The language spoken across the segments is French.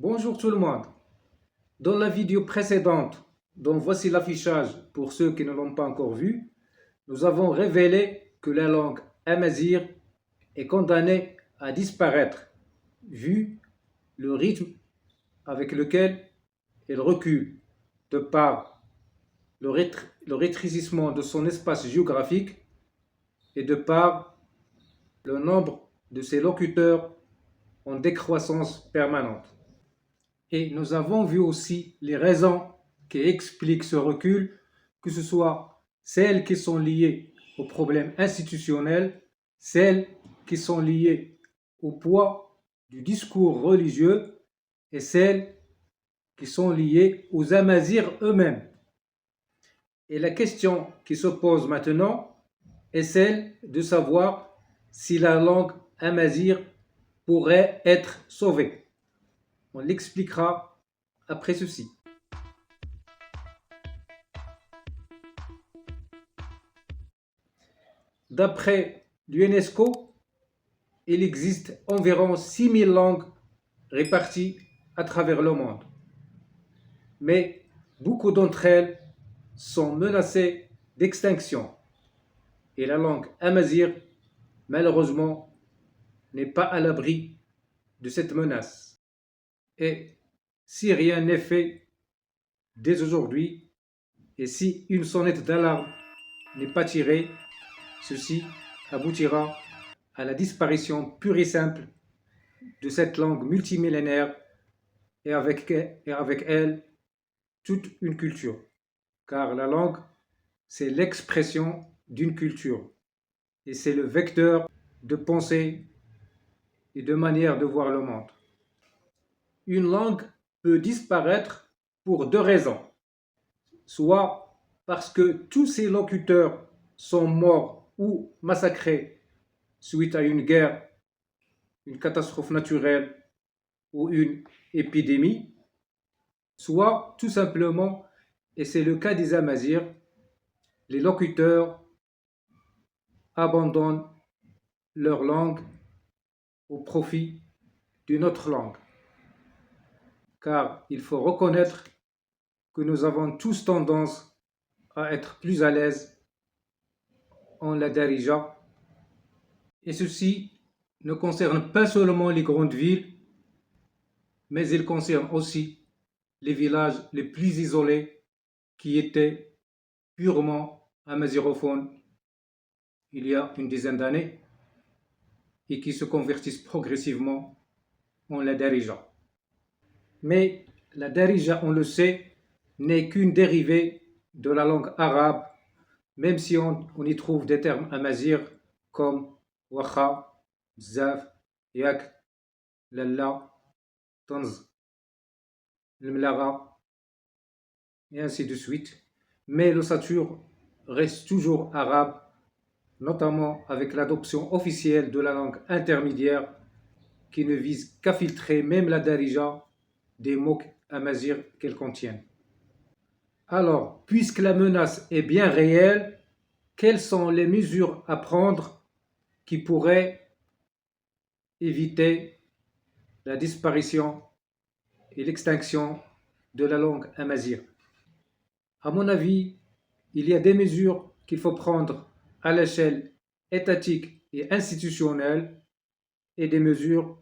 Bonjour tout le monde. Dans la vidéo précédente, dont voici l'affichage pour ceux qui ne l'ont pas encore vu, nous avons révélé que la langue amazigh est condamnée à disparaître, vu le rythme avec lequel elle recule, de par le rétrécissement de son espace géographique et de par le nombre de ses locuteurs en décroissance permanente. Et nous avons vu aussi les raisons qui expliquent ce recul, que ce soit celles qui sont liées aux problèmes institutionnels, celles qui sont liées au poids du discours religieux et celles qui sont liées aux Amazirs eux-mêmes. Et la question qui se pose maintenant est celle de savoir si la langue amazigh pourrait être sauvée. On l'expliquera après ceci. D'après l'UNESCO, il existe environ 6000 langues réparties à travers le monde. Mais beaucoup d'entre elles sont menacées d'extinction. Et la langue amazigh, malheureusement, n'est pas à l'abri de cette menace. Et si rien n'est fait dès aujourd'hui, et si une sonnette d'alarme n'est pas tirée, ceci aboutira à la disparition pure et simple de cette langue multimillénaire et avec elle toute une culture. Car la langue, c'est l'expression d'une culture et c'est le vecteur de pensée et de manière de voir le monde. Une langue peut disparaître pour deux raisons. Soit parce que tous ses locuteurs sont morts ou massacrés suite à une guerre, une catastrophe naturelle ou une épidémie, soit tout simplement, et c'est le cas des Amazirs, les locuteurs abandonnent leur langue au profit d'une autre langue. Car il faut reconnaître que nous avons tous tendance à être plus à l'aise en la darija, et ceci ne concerne pas seulement les grandes villes, mais il concerne aussi les villages les plus isolés qui étaient purement amazigophones il y a une dizaine d'années et qui se convertissent progressivement en la darija. Mais la darija, on le sait, n'est qu'une dérivée de la langue arabe, même si on y trouve des termes amazirs comme wakha, bzaf, yak, lalla, tanz, l'mlara, et ainsi de suite. Mais l'ossature reste toujours arabe, notamment avec l'adoption officielle de la langue intermédiaire qui ne vise qu'à filtrer même la darija des mots amazirs qu'elle contient. Alors, puisque la menace est bien réelle, quelles sont les mesures à prendre qui pourraient éviter la disparition et l'extinction de la langue amazigh? À mon avis, il y a des mesures qu'il faut prendre à l'échelle étatique et institutionnelle et des mesures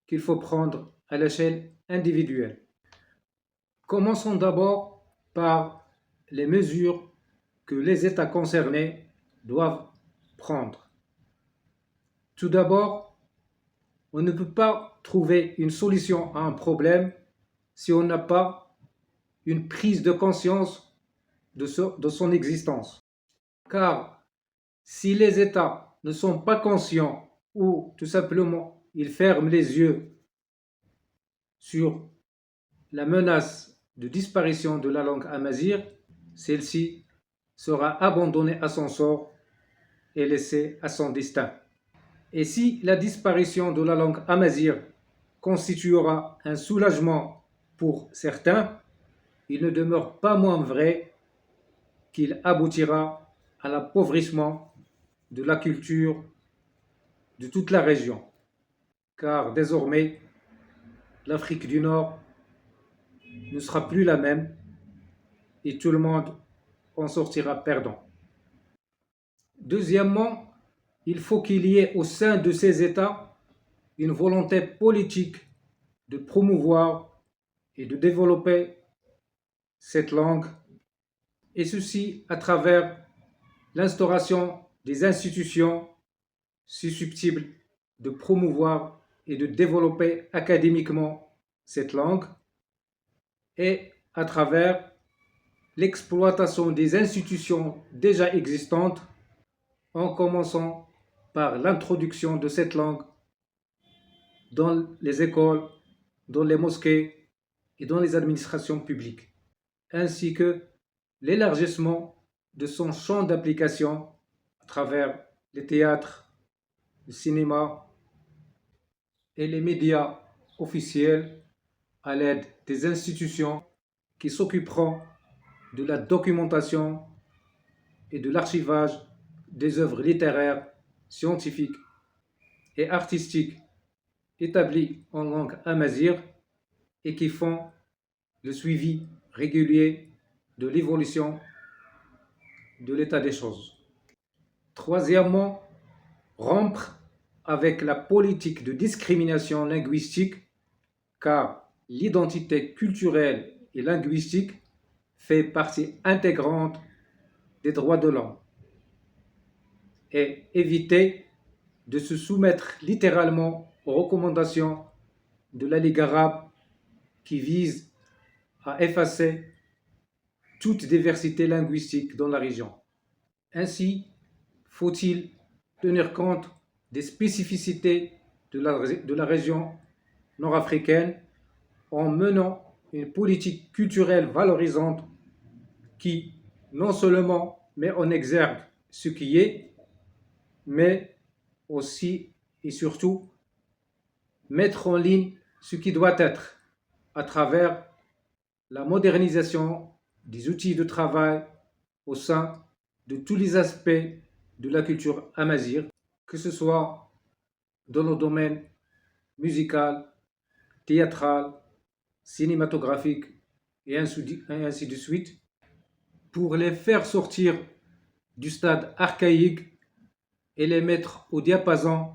qu'il faut prendre à l'échelle individuelle. Commençons d'abord par les mesures que les États concernés doivent prendre. Tout d'abord, on ne peut pas trouver une solution à un problème si on n'a pas une prise de conscience de son existence. Car si les États ne sont pas conscients ou tout simplement ils ferment les yeux sur la menace de disparition de la langue amazigh, celle-ci sera abandonnée à son sort et laissée à son destin. Et si la disparition de la langue amazigh constituera un soulagement pour certains, il ne demeure pas moins vrai qu'il aboutira à l'appauvrissement de la culture de toute la région. Car désormais, l'Afrique du Nord ne sera plus la même et tout le monde en sortira perdant. Deuxièmement, il faut qu'il y ait au sein de ces États une volonté politique de promouvoir et de développer cette langue, et ceci à travers l'instauration des institutions susceptibles de promouvoir et de développer académiquement cette langue, et à travers l'exploitation des institutions déjà existantes, en commençant par l'introduction de cette langue dans les écoles, dans les mosquées et dans les administrations publiques, ainsi que l'élargissement de son champ d'application à travers les théâtres, le cinéma et les médias officiels, à l'aide des institutions qui s'occuperont de la documentation et de l'archivage des œuvres littéraires, scientifiques et artistiques établies en langue amazigh et qui font le suivi régulier de l'évolution de l'état des choses. Troisièmement, rompre avec la politique de discrimination linguistique, car l'identité culturelle et linguistique fait partie intégrante des droits de l'homme, et éviter de se soumettre littéralement aux recommandations de la Ligue arabe qui vise à effacer toute diversité linguistique dans la région. Ainsi, faut-il tenir compte des spécificités de la région nord-africaine en menant une politique culturelle valorisante qui non seulement met en exergue ce qui est, mais aussi et surtout mettre en ligne ce qui doit être à travers la modernisation des outils de travail au sein de tous les aspects de la culture amazigh, que ce soit dans le domaine musical, théâtral, cinématographique et ainsi de suite, pour les faire sortir du stade archaïque et les mettre au diapason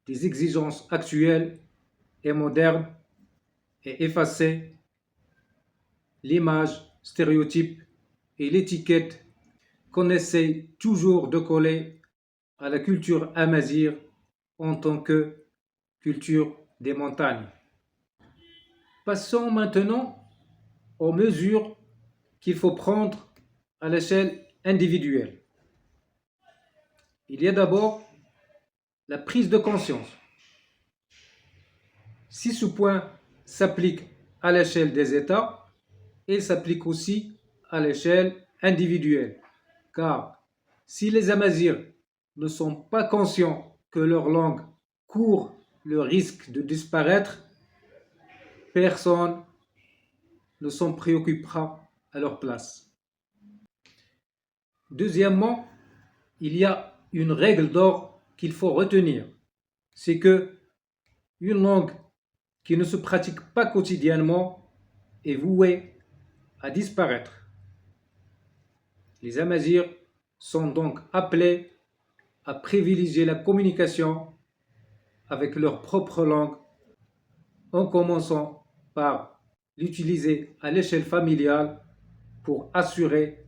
des exigences actuelles et modernes, et effacer l'image stéréotype et l'étiquette qu'on essaie toujours de coller à la culture amazigh en tant que culture des montagnes. Passons maintenant aux mesures qu'il faut prendre à l'échelle individuelle. Il y a d'abord la prise de conscience. Si ce point s'applique à l'échelle des États, il s'applique aussi à l'échelle individuelle. Car si les Amazirs ne sont pas conscients que leur langue court le risque de disparaître, personne ne s'en préoccupera à leur place. Deuxièmement, il y a une règle d'or qu'il faut retenir. C'est que une langue qui ne se pratique pas quotidiennement est vouée à disparaître. Les Amazirs sont donc appelés à privilégier la communication avec leur propre langue, en commençant par l'utiliser à l'échelle familiale pour assurer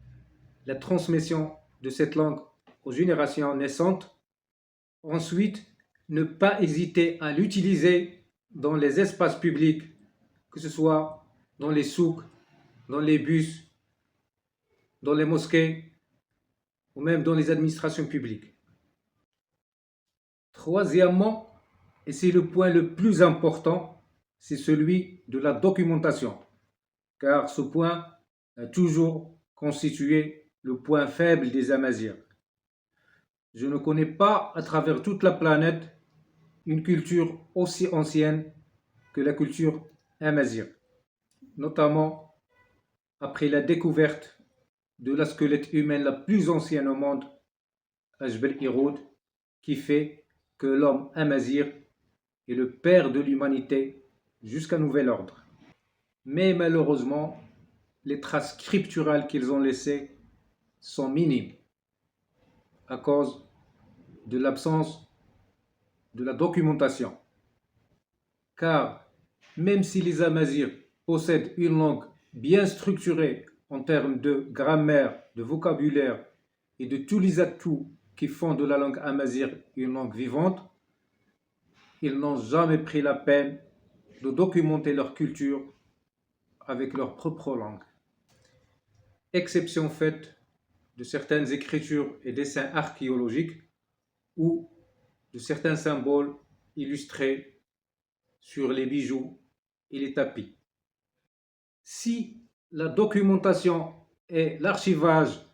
la transmission de cette langue aux générations naissantes. Ensuite, ne pas hésiter à l'utiliser dans les espaces publics, que ce soit dans les souks, dans les bus, dans les mosquées ou même dans les administrations publiques. Troisièmement, et c'est le point le plus important, c'est celui de la documentation, car ce point a toujours constitué le point faible des Amazirs. Je ne connais pas à travers toute la planète une culture aussi ancienne que la culture amazigh, notamment après la découverte de la squelette humaine la plus ancienne au monde, à Jebel Irhoud, qui fait que l'homme amazigh est le père de l'humanité jusqu'à nouvel ordre. Mais malheureusement, les traces scripturales qu'ils ont laissées sont minimes à cause de l'absence de la documentation. Car même si les Amazirs possèdent une langue bien structurée en termes de grammaire, de vocabulaire et de tous les atouts qui font de la langue amazigh une langue vivante, ils n'ont jamais pris la peine de documenter leur culture avec leur propre langue. Exception faite de certaines écritures et dessins archéologiques ou de certains symboles illustrés sur les bijoux et les tapis. Si la documentation et l'archivage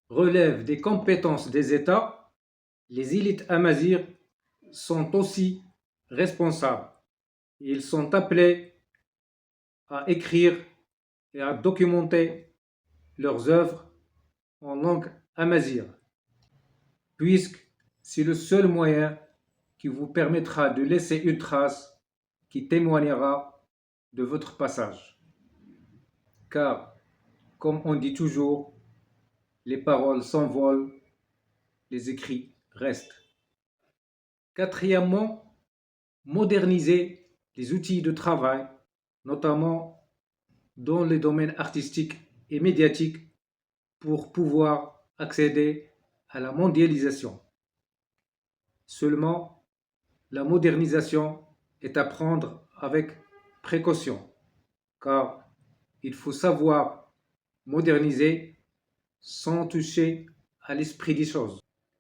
relèvent des compétences des États, les élites amazighs sont aussi responsables. Ils sont appelés à écrire et à documenter leurs œuvres en langue amazigh, puisque c'est le seul moyen qui vous permettra de laisser une trace qui témoignera de votre passage. Car, comme on dit toujours, les paroles s'envolent, les écrits restent. Quatrièmement, moderniser les outils de travail, notamment dans les domaines artistiques et médiatiques, pour pouvoir accéder à la mondialisation. Seulement, la modernisation est à prendre avec précaution, car il faut savoir moderniser sans toucher à l'esprit des choses.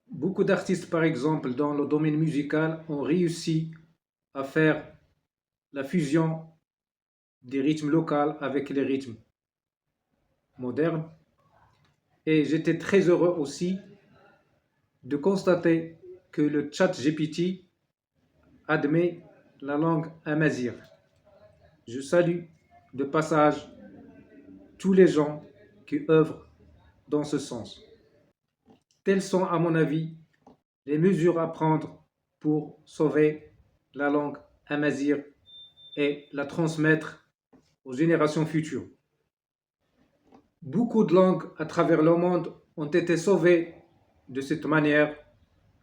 Beaucoup d'artistes, par exemple, dans le domaine musical, ont réussi à faire la fusion des rythmes locaux avec les rythmes modernes. Et j'étais très heureux aussi de constater que le chat GPT admet la langue amazigh. Je salue de passage tous les gens qui œuvrent dans ce sens. Telles sont, à mon avis, les mesures à prendre pour sauver la langue amazigh et la transmettre aux générations futures. Beaucoup de langues à travers le monde ont été sauvées de cette manière,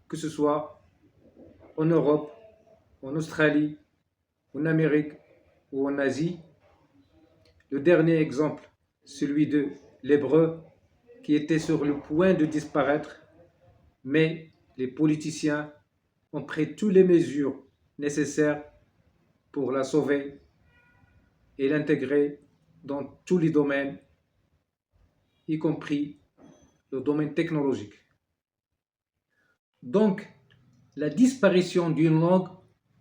que ce soit en Europe, en Australie, en Amérique ou en Asie. Le dernier exemple, celui de l'hébreu, qui était sur le point de disparaître, mais les politiciens ont pris toutes les mesures nécessaires pour la sauver et l'intégrer dans tous les domaines, y compris le domaine technologique. Donc, la disparition d'une langue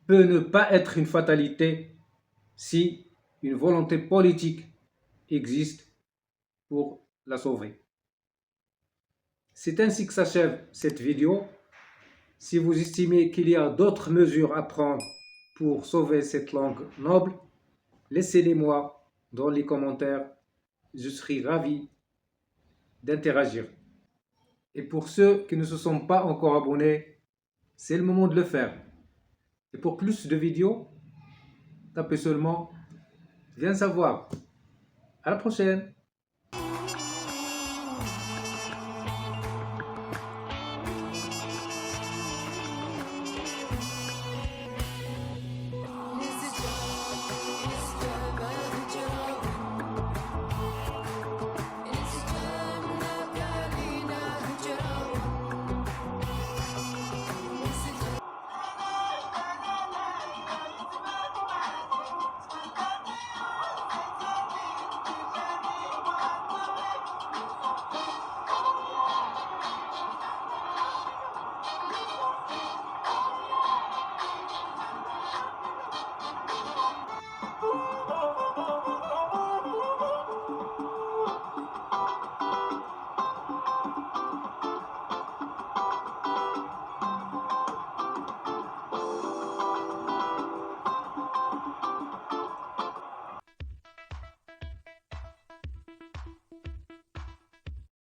peut ne pas être une fatalité si une volonté politique existe pour la sauver. C'est ainsi que s'achève cette vidéo. Si vous estimez qu'il y a d'autres mesures à prendre pour sauver cette langue noble, laissez-les-moi dans les commentaires. Je serai ravi d'interagir. Et pour ceux qui ne se sont pas encore abonnés, c'est le moment de le faire. Et pour plus de vidéos, tapez seulement Viens savoir. À la prochaine!